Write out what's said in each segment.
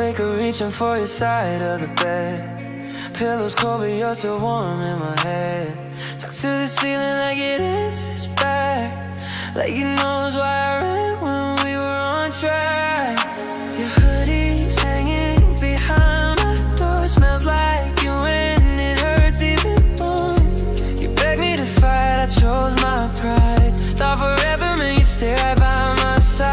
wake up reaching for your side of the bed. Pillows cold but you're still warm in my head. Talk to the ceiling like it answers back, like it knows why I ran when we were on track. Your hoodie's hanging behind my door, smells like you and it hurts even more. You begged me to fight, I chose my pride. Thought forever meant you'd stay right by my side.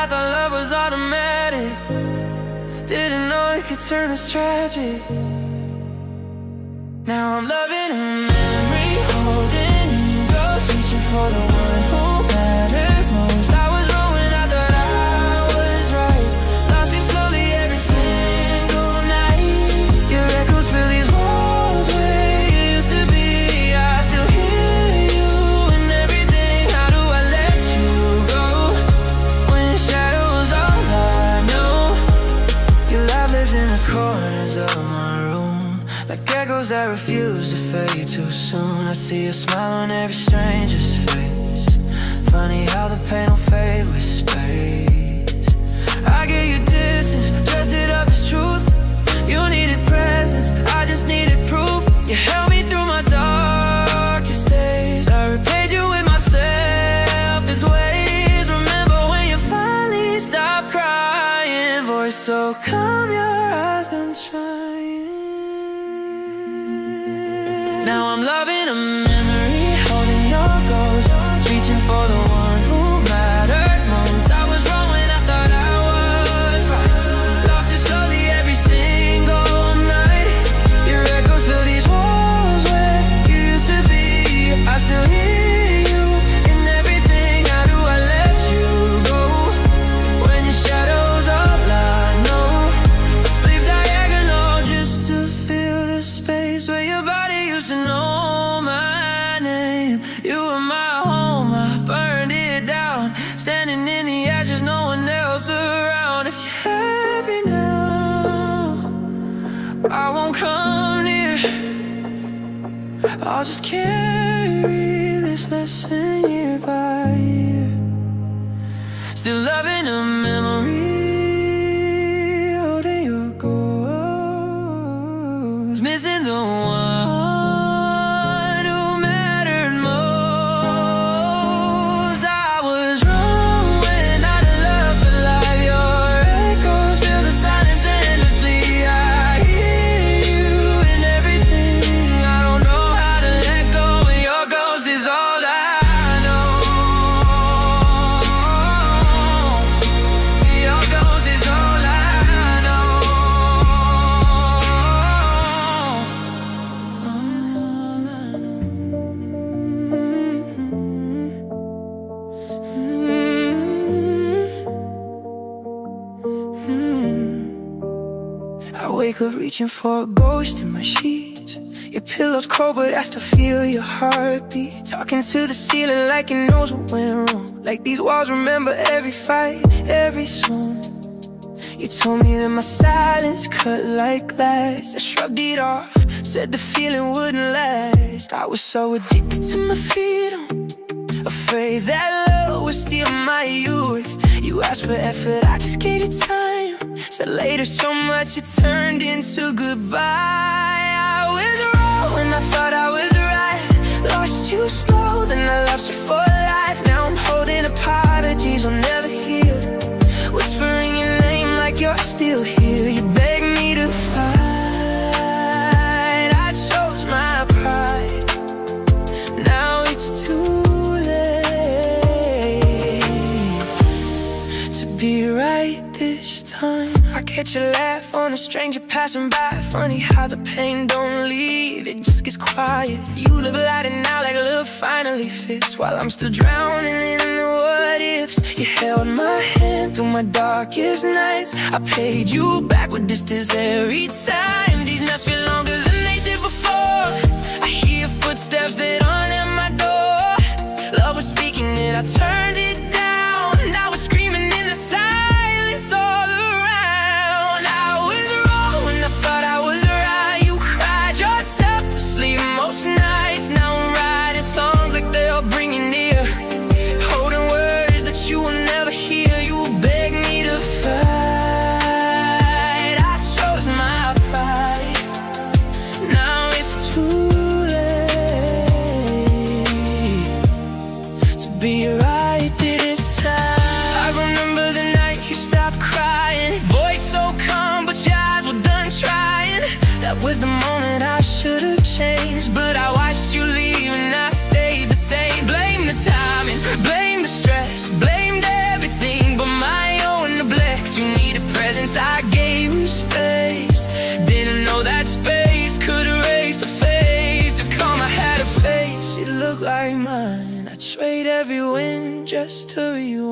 I thought love was automatic, didn't know it could turn this tragic. Now I'm loving a memory, holding you close, reaching for the one who mattered most. I was wrong when I thought I was right, lost you slowly every single night. Your echoes fill these walls where you used to be. I still hear you in everything. How do I let you go when your shadow's all I know? Your love lives in the corners of my room, like echoes that refuse to fade too soon. I see a smile on every stranger's face. Funny how the pain don't fade with space. I gave you distance, dressed it up as truth. You needed presence, I just needed proof. You held me through my darkest days. I repaid you with my selfish ways. Remember when you finally stopped crying? Voice so calm, your eyes done trying. Now I'm loving a memory, holding your ghost, reaching for the one who mattered most. I was wrong when I thought I was right, lost you slowly every single night. Your echoes fill these walls where you used to be. I still hear you in everything. How do I let you go when your shadow's all I know? I sleep diagonal just to feel the space where your body used to know my name. You were my home, I burned it down, standing in the ashes, no one else around. If you're happy now, I won't come near. I'll just carry this lesson year by year. Still loving a memory, holding your ghost, missing the one who mattered most. I was wrong when I did love for life. Your echoes fill the silence endlessly. I hear you in everything. I don't know how to let go when your ghost is all I know. Your ghost is all I know. I wake up reaching for a ghost in my sheets. Your pillow's cold but I still feel your heartbeat. Talking to the ceiling like it knows what went wrong, like these walls remember every fight, every song. You told me that my silence cut like glass. I shrugged it off, said the feeling wouldn't last. I was so addicted to my freedom, afraid that love would steal my youth. You asked for effort, I just gave you time. Said later so much it turned into goodbye. I was wrong when I thought I was right, lost you slow, then I lost you for life. Now I'm holding apologies I'll never hear, whispering your name like you're still here. You begged me to fight, I chose my pride. Now it's too late to be right this time. I catch a laugh on a stranger passing by. Funny how the pain don't leave, it just gets quiet. You look lighter now like love finally fits, while I'm still drowning in the what ifs. You held my hand through my darkest nights. I paid you back with this every time. These nights feel longer than they did before. I hear footsteps that aren't at my door. Love was speaking and I turned it down. Now it's screaming in the silence all around. I was wrong when I thought I was right. You cried yourself to sleep most nights. Now I'm writing songs like they'll bring you near, holding words that you will never hear. You beg me to fight, every wind just to rewind.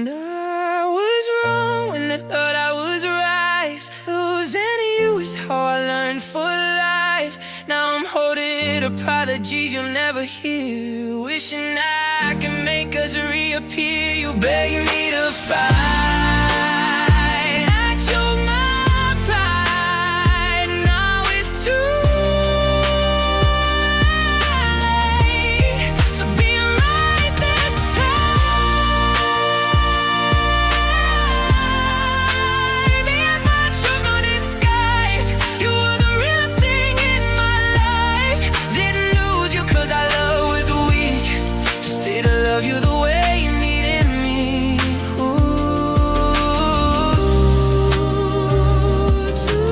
I was wrong when they thought I was right. Losing you is how I learned for life. Now I'm holding apologies you'll never hear, wishing I can make us reappear. You begging me to fight. I chose my pride. Now it's too late to be right this time. Here's my truth, no disguise. You were the realest thing in my life. Didn't lose you 'cause our love was weak, just didn't love you the way you needed me. Ooh, too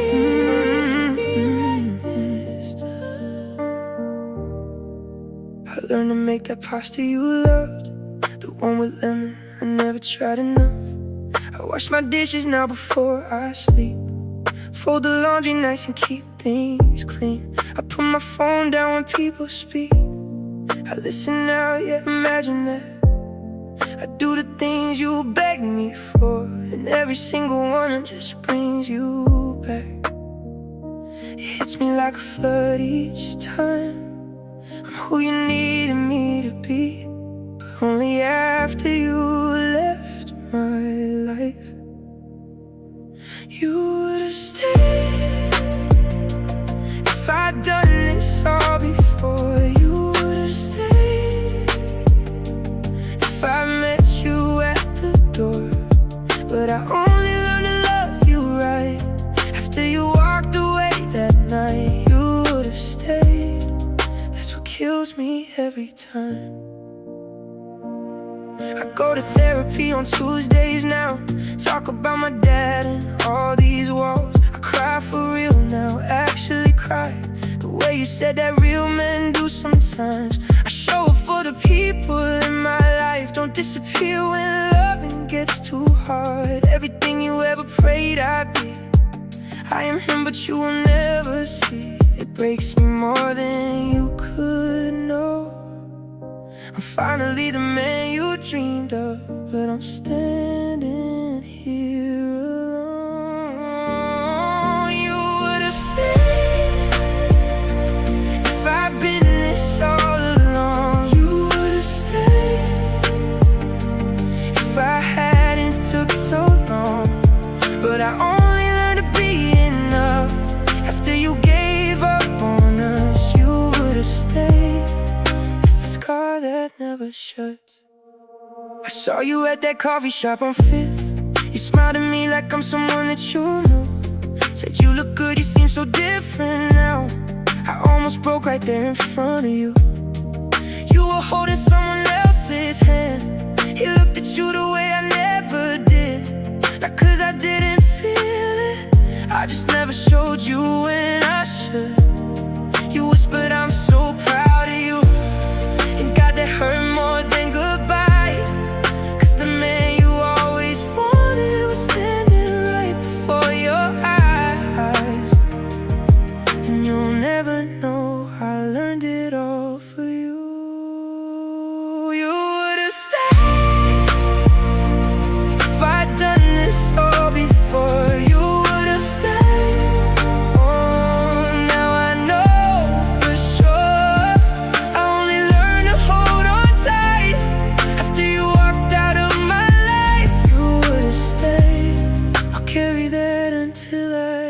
late to be right this time. I learned to make that pasta you loved, the one with lemon. I never tried enough. I wash my dishes now before I sleep, fold the laundry nice and keep things clean. I put my phone down when people speak. I listen now, yeah, imagine that. I do the things you beg me for, and every single one just brings you back. It hits me like a flood each time. I'm who you needed me to be, but only after you left my life. You would've stayed if I'd done this all before. You would've stayed if I met you at the door. But I only learned to love you right after you walked away that night. You would've stayed. That's what kills me every time. I go to therapy on Tuesdays now, talk about my dad and all these walls. I cry for real now, actually cry, the way you said that real men do sometimes. I show up for the people in my life, don't disappear when loving gets too hard. Everything you ever prayed I'd be, I am him but you will never see. It breaks me more than you could know. I'm finally the man you dreamed of, but I'm standing here alone. You would've stayed if I'd been this all along. You would've stayed if I hadn't took so long. But I only learned to be enough after you gave up on us. You would've stayed. Car that never shuts. I saw you at that coffee shop on 5th. You smiled at me like I'm someone that you know. Said you look good, you seem so different now. I almost broke right there in front of you. You were holding someone else's hand. He looked at you the way I never did. Not 'cause I didn't feel it, I just never showed you when I should. You whispered I'm so proud of you, and God, that hurt more than goodbye. 'Cause the man you always wanted was standing right before your eyes. And you'll never know I learned it all for you. You would've stayed if I'd done this all before. You would've stayed. Oh, now I know for sure. I only learned to hold on tight after you walked out of my life. You would've stayed. I'll carry that until I